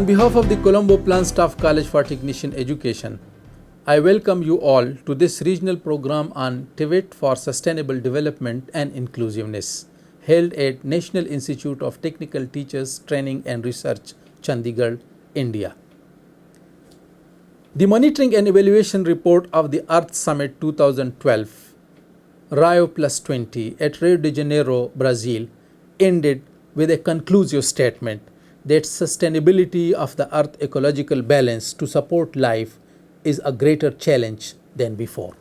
On behalf of the Colombo Plant Staff College for Technician Education, I welcome you all to this regional program on TVET for Sustainable Development and Inclusiveness, held at National Institute of Technical Teachers Training and Research, Chandigarh, India. The Monitoring and Evaluation Report of the Earth Summit 2012, Rio +20 at Rio de Janeiro, Brazil, ended with a conclusive statement that sustainability of the Earth's ecological balance to support life is a greater challenge than before.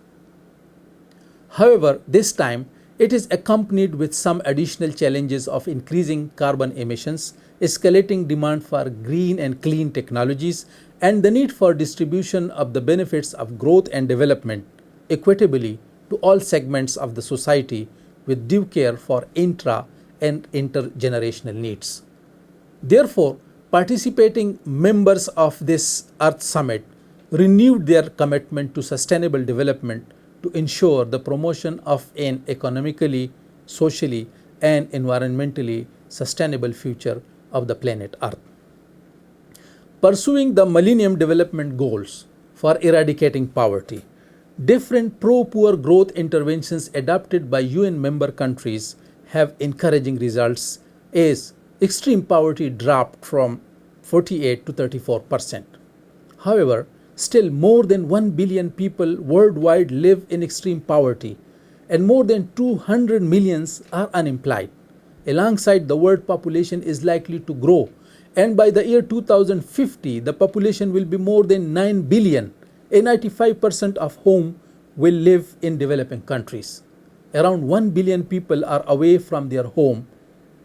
However, this time it is accompanied with some additional challenges of increasing carbon emissions, escalating demand for green and clean technologies, and the need for distribution of the benefits of growth and development equitably to all segments of the society with due care for intra and intergenerational needs. Therefore, participating members of this Earth Summit renewed their commitment to sustainable development to ensure the promotion of an economically, socially, and environmentally sustainable future of the planet Earth. Pursuing the Millennium Development Goals for eradicating poverty, different pro-poor growth interventions adopted by UN member countries have encouraging results as extreme poverty dropped from 48 to 34%. However, still more than 1 billion people worldwide live in extreme poverty and more than 200 millions are unemployed. Alongside, the world population is likely to grow, and by the year 2050, the population will be more than 9 billion, and 95% of whom will live in developing countries. Around 1 billion people are away from their home,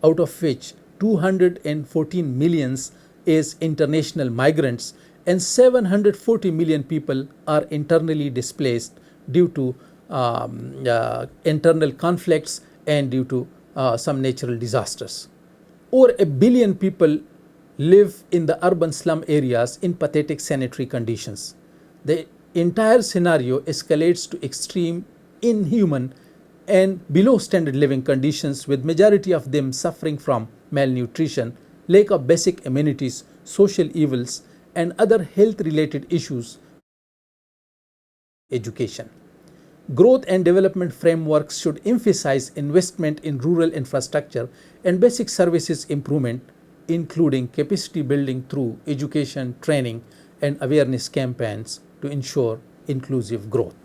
out of which 214 millions is international migrants and 740 million people are internally displaced due to internal conflicts and due to some natural disasters. Over 1 billion people live in the urban slum areas in pathetic sanitary conditions. The entire scenario escalates to extreme, inhuman, and below standard living conditions, with majority of them suffering from malnutrition, lack of basic amenities, social evils, and other health-related issues. Education. Growth and development frameworks should emphasize investment in rural infrastructure and basic services improvement, including capacity building through education, training, and awareness campaigns to ensure inclusive growth.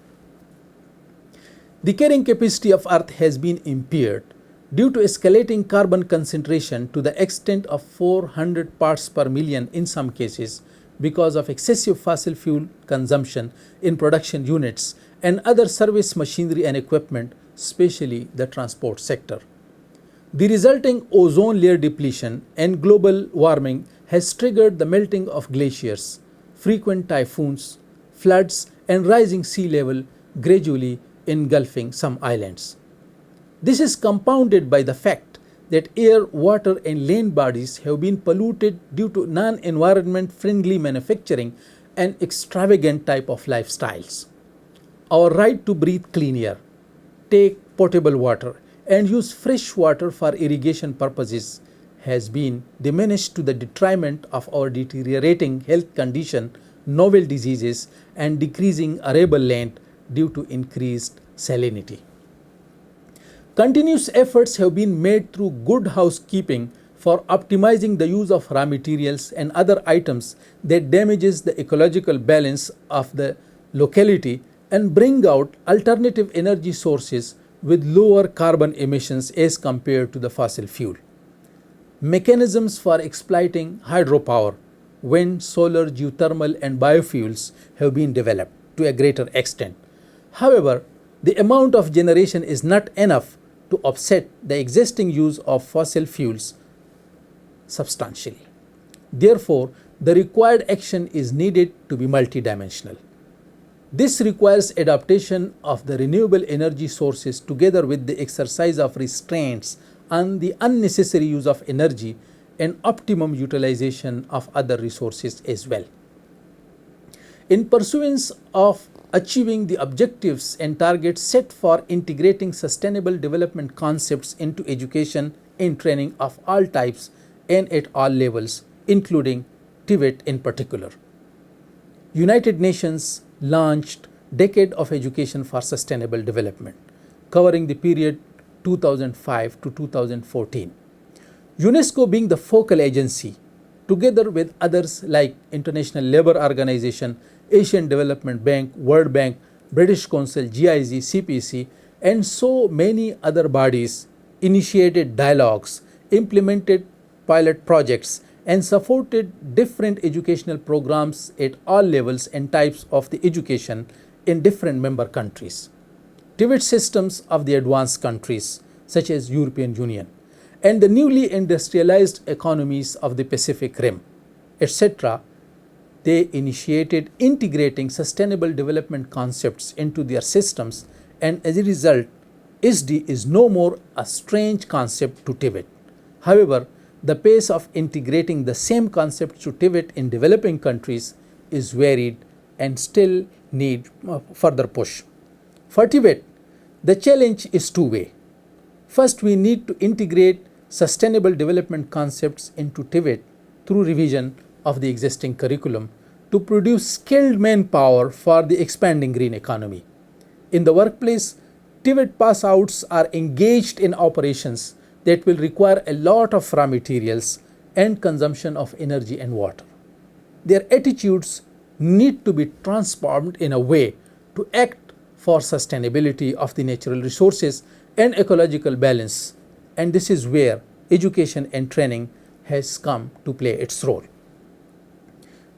The carrying capacity of Earth has been impaired due to escalating carbon concentration to the extent of 400 parts per million in some cases because of excessive fossil fuel consumption in production units and other service machinery and equipment, especially the transport sector. The resulting ozone layer depletion and global warming has triggered the melting of glaciers, frequent typhoons, floods, and rising sea level gradually engulfing some islands. This is compounded by the fact that air, water, and land bodies have been polluted due to non-environment friendly manufacturing and extravagant type of lifestyles. Our right to breathe clean air, take potable water, and use fresh water for irrigation purposes has been diminished to the detriment of our deteriorating health condition, novel diseases, and decreasing arable land due to increased salinity. Continuous efforts have been made through good housekeeping for optimizing the use of raw materials and other items that damages the ecological balance of the locality and bring out alternative energy sources with lower carbon emissions as compared to the fossil fuel. Mechanisms for exploiting hydropower, wind, solar, geothermal, and biofuels have been developed to a greater extent. However, the amount of generation is not enough to offset the existing use of fossil fuels substantially. Therefore, the required action is needed to be multidimensional. This requires adaptation of the renewable energy sources together with the exercise of restraints on the unnecessary use of energy and optimum utilization of other resources as well. In pursuance of achieving the objectives and targets set for integrating sustainable development concepts into education and training of all types and at all levels, including TVET in particular. United Nations launched Decade of Education for Sustainable Development, covering the period 2005 to 2014. UNESCO being the focal agency, together with others like International Labour Organization, Asian Development Bank, World Bank, British Council, GIZ, CPC, and so many other bodies, initiated dialogues, implemented pilot projects, and supported different educational programs at all levels and types of the education in different member countries. TVET systems of the advanced countries such as European Union and the newly industrialized economies of the Pacific Rim, etc., they initiated integrating sustainable development concepts into their systems, and as a result, SD is no more a strange concept to TVET. However, the pace of integrating the same concepts to TVET in developing countries is varied and still need further push. For TVET, the challenge is two-way. First, we need to integrate sustainable development concepts into TVET through revision of the existing curriculum to produce skilled manpower for the expanding green economy. In the workplace, TVET pass-outs are engaged in operations that will require a lot of raw materials and consumption of energy and water. Their attitudes need to be transformed in a way to act for sustainability of the natural resources and ecological balance, and this is where education and training has come to play its role.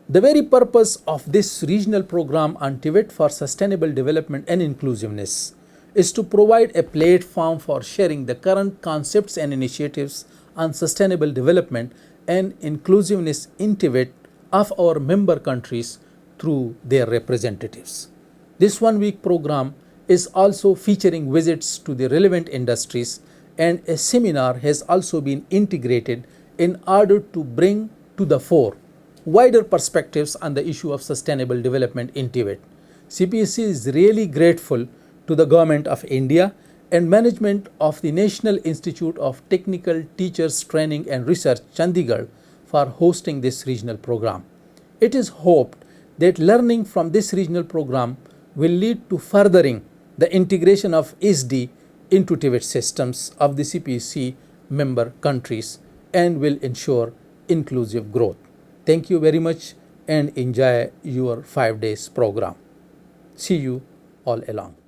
The very purpose of this regional program on TVET for sustainable development and inclusiveness is to provide a platform for sharing the current concepts and initiatives on sustainable development and inclusiveness in TVET of our member countries through their representatives. This one-week program is also featuring visits to the relevant industries, and a seminar has also been integrated in order to bring to the fore wider perspectives on the issue of sustainable development in TVET. CPSC is really grateful to the Government of India and management of the National Institute of Technical Teachers Training and Research, Chandigarh, for hosting this regional program. It is hoped that learning from this regional program will lead to furthering the integration of SD into TVET systems of the CPSC member countries and will ensure inclusive growth. Thank you very much and enjoy your 5 days program. See you all along.